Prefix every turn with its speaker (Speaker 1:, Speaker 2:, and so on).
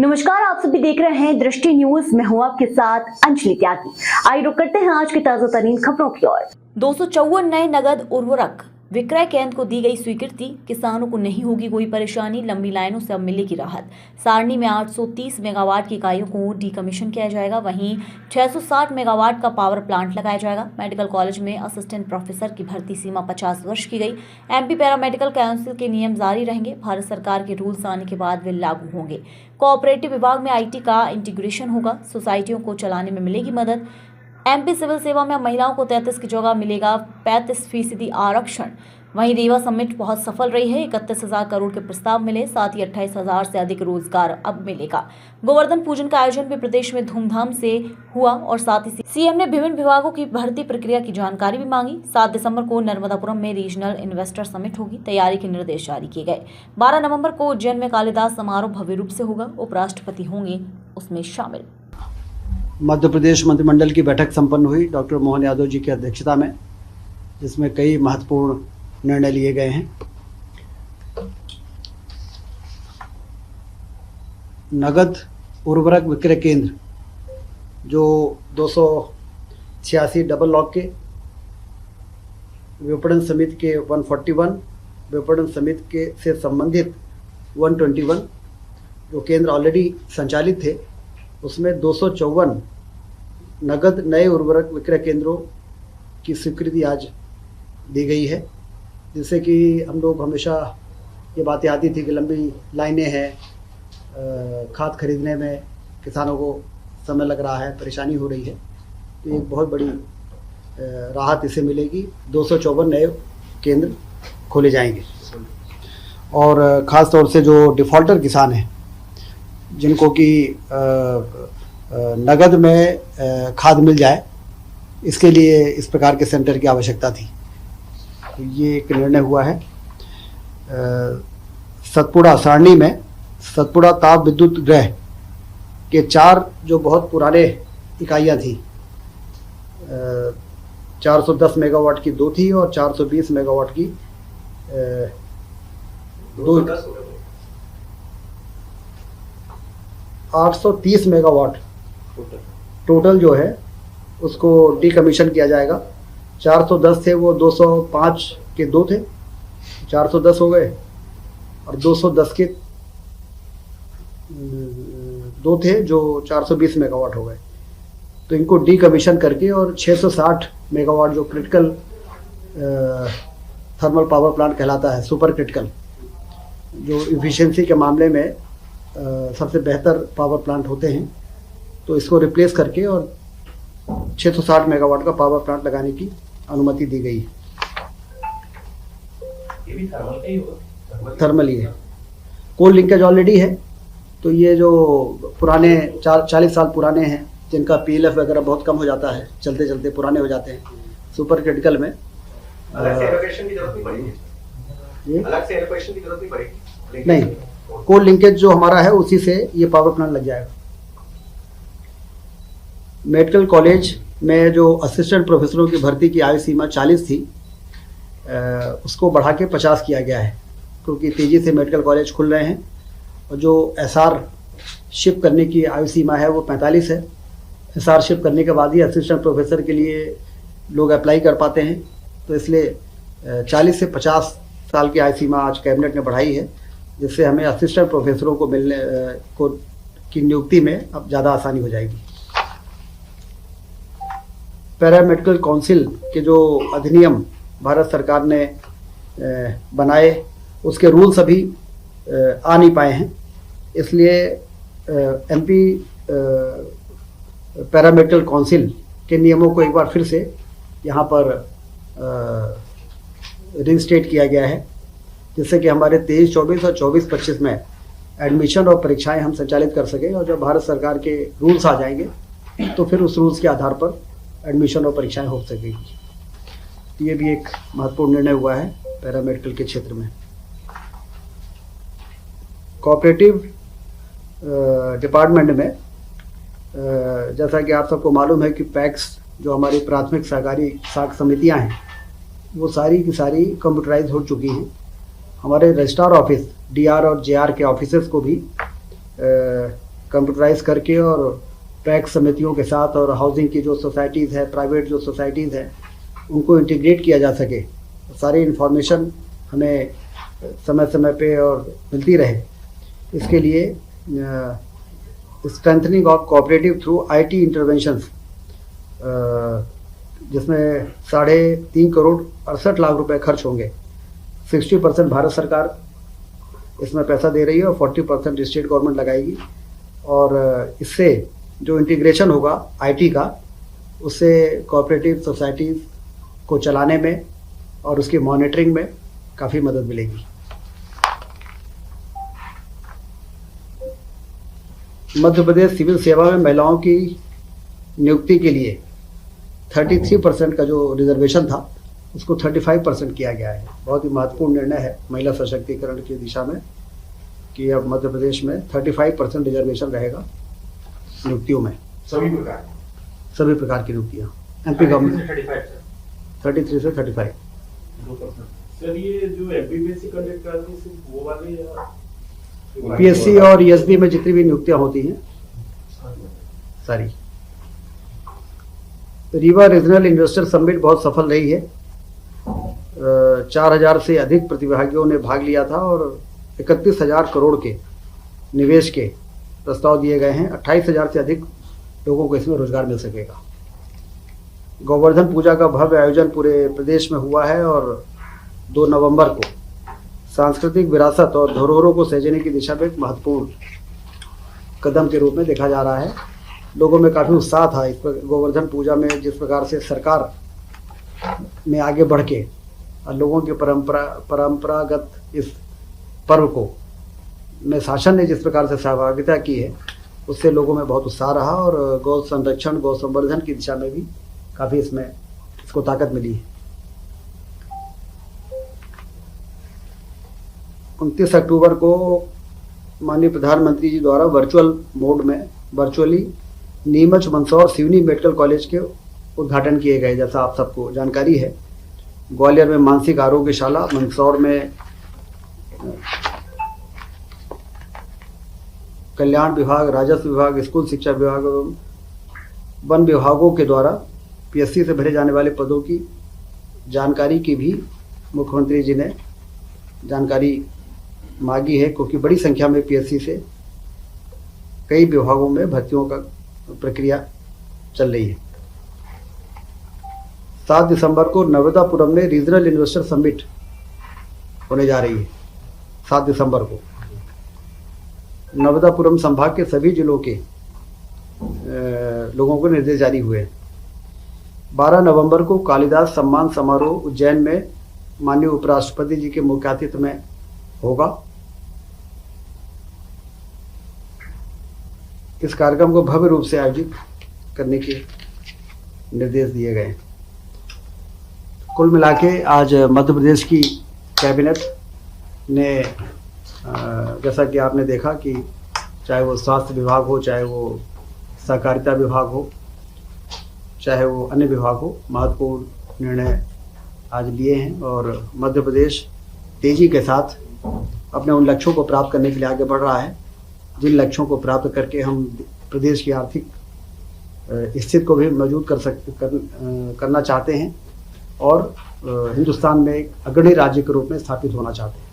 Speaker 1: नमस्कार, आप सभी देख रहे हैं दृष्टि न्यूज। मैं हूं आपके साथ अंजलि त्यागी। आइए रुक करते हैं आज की ताजा तरीन खबरों की ओर। 254 नए नगद उर्वरक विक्रय केंद्र को दी गई स्वीकृति। किसानों को नहीं होगी कोई परेशानी, लंबी लाइनों से अब मिलेगी राहत। सारणी में 830 मेगावाट की इकाइयों को डीकमीशन किया जाएगा, वहीं 660 मेगावाट का पावर प्लांट लगाया जाएगा। मेडिकल कॉलेज में असिस्टेंट प्रोफेसर की भर्ती सीमा 50 वर्ष की गई। एमपी पैरामेडिकल काउंसिल के नियम जारी रहेंगे। भारत सरकार के रूल्स आने के बाद वे लागू होंगे। कोऑपरेटिव विभाग में आईटी का इंटीग्रेशन होगा। सोसाइटियों को चलाने में मिलेगी मदद। एमपी सिविल सेवा में महिलाओं को 33 की जगह मिलेगा 35% आरक्षण। वहीं रीवा समिट बहुत सफल रही है। 31,000 करोड़ के प्रस्ताव मिले, साथ ही 28,000 से अधिक रोजगार अब मिलेगा। गोवर्धन पूजन का आयोजन भी प्रदेश में धूमधाम से हुआ और साथ ही सीएम ने विभिन्न विभागों की भर्ती प्रक्रिया की जानकारी भी मांगी। 7 दिसंबर को नर्मदापुरम में रीजनल इन्वेस्टर समिट होगी। तैयारी के निर्देश जारी किए गए। 12 नवंबर को उज्जैन में कालिदास समारोह भव्य रूप से होगा। उपराष्ट्रपति होंगे उसमें शामिल।
Speaker 2: मध्य प्रदेश मंत्रिमंडल की बैठक संपन्न हुई डॉक्टर मोहन यादव जी की अध्यक्षता में, जिसमें कई महत्वपूर्ण निर्णय लिए गए हैं। नगद उर्वरक विक्रय केंद्र जो 286 डबल लॉक के, विपणन समिति के 141, विपणन समिति के से संबंधित 121 जो केंद्र ऑलरेडी संचालित थे, उसमें 254 नगद नए उर्वरक विक्रय केंद्रों की स्वीकृति आज दी गई है, जिससे कि हम लोग हमेशा ये बातें आती थी कि लंबी लाइनें हैं, खाद खरीदने में किसानों को समय लग रहा है, परेशानी हो रही है। तो एक बहुत बड़ी राहत इसे मिलेगी। 254 नए केंद्र खोले जाएंगे और ख़ास तौर से जो डिफ़ॉल्टर किसान हैं, जिनको कि नगद में खाद मिल जाए, इसके लिए इस प्रकार के सेंटर की आवश्यकता थी। तो ये एक निर्णय हुआ है। सतपुड़ा सारणी में सतपुड़ा ताप विद्युत गृह के 4 जो बहुत पुराने इकाइयाँ थी, 410 मेगावाट की 2 थी और 420 मेगावाट की 2, 830 मेगावाट टोटल जो है उसको डीकमीशन किया जाएगा। 410 थे, वो 205 के 2 थे, 410 हो गए, और 210 के 2 थे जो 420 मेगावाट हो गए। तो इनको डीकमीशन करके और 660 मेगावाट जो क्रिटिकल थर्मल पावर प्लांट कहलाता है, सुपर क्रिटिकल, जो इफिशिएंसी के मामले में सबसे बेहतर पावर प्लांट होते हैं, तो इसको रिप्लेस करके और 660 मेगावाट का पावर प्लांट लगाने की अनुमति दी गई है।
Speaker 3: ये भी थर्मल का ही होगा?
Speaker 2: थर्मल ही है। कोल लिंकेज ऑलरेडी है। तो ये जो पुराने 40 साल पुराने हैं, जिनका पीएलएफ वगैरह बहुत कम हो जाता है, चलते चलते पुराने हो जाते हैं, सुपर क्रिटिकल में
Speaker 3: अलग से एलोकेशन की जरूरत नहीं पड़ेगी। अलग से एलोकेशन की जरूरत नहीं पड़ेगी।
Speaker 2: नहीं, कोल लिंकेज जो हमारा है उसी से ये पावर प्लांट लग जाएगा। मेडिकल कॉलेज में जो असिस्टेंट प्रोफेसरों की भर्ती की आयु सीमा 40 थी, उसको बढ़ा के 50 किया गया है, क्योंकि तेज़ी से मेडिकल कॉलेज खुल रहे हैं। और जो एसआर शिप करने की आयु सीमा है वो 45 है। एसआर शिप करने के बाद ही असिस्टेंट प्रोफेसर के लिए लोग अप्लाई कर पाते हैं। तो इसलिए 40 से 50 साल की आयु सीमा आज कैबिनेट ने बढ़ाई है, जिससे हमें असिस्टेंट प्रोफेसरों को मिलने की नियुक्ति में अब ज़्यादा आसानी हो जाएगी। पैरामेडिकल काउंसिल के जो अधिनियम भारत सरकार ने बनाए, उसके रूल्स अभी आ नहीं पाए हैं, इसलिए एमपी पैरामेडिकल काउंसिल के नियमों को एक बार फिर से यहाँ पर रिस्टेट किया गया है, जिससे कि हमारे 23-24 और 24-25 में एडमिशन और परीक्षाएं हम संचालित कर सकें। और जब भारत सरकार के रूल्स आ जाएंगे तो फिर उस रूल्स के आधार पर एडमिशन और परीक्षाएं हो सकेगी। तो ये भी एक महत्वपूर्ण निर्णय हुआ है पैरामेडिकल के क्षेत्र में। कोऑपरेटिव डिपार्टमेंट में जैसा कि आप सबको मालूम है कि पैक्स जो हमारी प्राथमिक सहकारी साख समितियां हैं, वो सारी की सारी कंप्यूटराइज हो चुकी हैं। हमारे रजिस्ट्रार ऑफिस डीआर और जेआर के ऑफिसेस को भी कंप्यूटराइज करके और पैक समितियों के साथ और हाउसिंग की जो सोसाइटीज़ है, प्राइवेट जो सोसाइटीज़ हैं, उनको इंटीग्रेट किया जा सके, सारी इन्फॉर्मेशन हमें समय समय पे और मिलती रहे। इसके लिए strengthening of cooperative through IT interventions, जिसमें 3.5 करोड़ 68 लाख रुपए खर्च होंगे। 60% भारत सरकार इसमें पैसा दे रही है और 40% स्टेट गवर्नमेंट लगाएगी। और इससे जो इंटीग्रेशन होगा IT का, उससे कोऑपरेटिव सोसाइटीज़ को चलाने में और उसकी मॉनिटरिंग में काफ़ी मदद मिलेगी। मध्य प्रदेश सिविल सेवा में महिलाओं की नियुक्ति के लिए 33% का जो रिजर्वेशन था उसको 35% किया गया है। बहुत ही महत्वपूर्ण निर्णय है महिला सशक्तिकरण की दिशा में कि अब मध्य प्रदेश में 35% रिजर्वेशन रहेगा नियुक्तियों में, सभी प्रकार की नियुक्तियाँ। MP गवर्नमेंट 33 से 35।
Speaker 4: सर ये जो MPPSC कंडक्ट करती है सिर्फ वो वाले या
Speaker 2: PSC और ESB में जितनी भी नियुक्तियाँ होती हैं सारी। रीवा रीजनल इन्वेस्टर समिट बहुत सफल रही है। 4000 से अधिक प्रतिभागियों ने भाग लिया था और 31,000 करोड़ के निवेश के प्रस्ताव दिए गए हैं। 28,000 से अधिक लोगों को इसमें रोजगार मिल सकेगा। गोवर्धन पूजा का भव्य आयोजन पूरे प्रदेश में हुआ है और 2 नवंबर को सांस्कृतिक विरासत और धरोहरों को सहेजने की दिशा में एक महत्वपूर्ण कदम के रूप में देखा जा रहा है। लोगों में काफ़ी उत्साह था इस पर। गोवर्धन पूजा में जिस प्रकार से सरकार में आगे बढ़ के लोगों की परंपरागत इस पर्व को में शासन ने जिस प्रकार से सहभागिता की है, उससे लोगों में बहुत उत्साह रहा और गौ संरक्षण, गौ संवर्धन की दिशा में भी काफ़ी इसको ताकत मिली है। 29 अक्टूबर को माननीय प्रधानमंत्री जी द्वारा virtually Neemuch, Mandsaur, Seoni medical college के उद्घाटन किए गए। जैसा आप सबको जानकारी है, ग्वालियर में मानसिक आरोग्यशाला, मंदसौर में कल्याण विभाग, राजस्व विभाग, स्कूल शिक्षा विभाग एवं वन विभागों के द्वारा PSC से भरे जाने वाले पदों की जानकारी की भी मुख्यमंत्री जी ने जानकारी मांगी है, क्योंकि बड़ी संख्या में PSC से कई विभागों में भर्तियों का प्रक्रिया चल रही है। 7 दिसंबर को नर्मदापुरम में रीजनल इन्वेस्टर समिट होने जा रही है। 7 दिसंबर को नर्मदापुरम संभाग के सभी जिलों के लोगों को निर्देश जारी हुए। 12 नवंबर को कालिदास सम्मान समारोह उज्जैन में माननीय उपराष्ट्रपति जी के मुख्य आतिथ्य में होगा। इस कार्यक्रम को भव्य रूप से आयोजित करने के निर्देश दिए गए। कुल मिला के आज मध्य प्रदेश की कैबिनेट ने जैसा कि आपने देखा कि चाहे वो स्वास्थ्य विभाग हो, चाहे वो सहकारिता विभाग हो, चाहे वो अन्य विभाग हो, महत्वपूर्ण निर्णय आज लिए हैं और मध्य प्रदेश तेजी के साथ अपने उन लक्ष्यों को प्राप्त करने के लिए आगे बढ़ रहा है, जिन लक्ष्यों को प्राप्त करके हम प्रदेश की आर्थिक स्थिति को भी मजबूत करना चाहते हैं और हिंदुस्तान में एक अग्रणी राज्य के रूप में स्थापित होना चाहते हैं।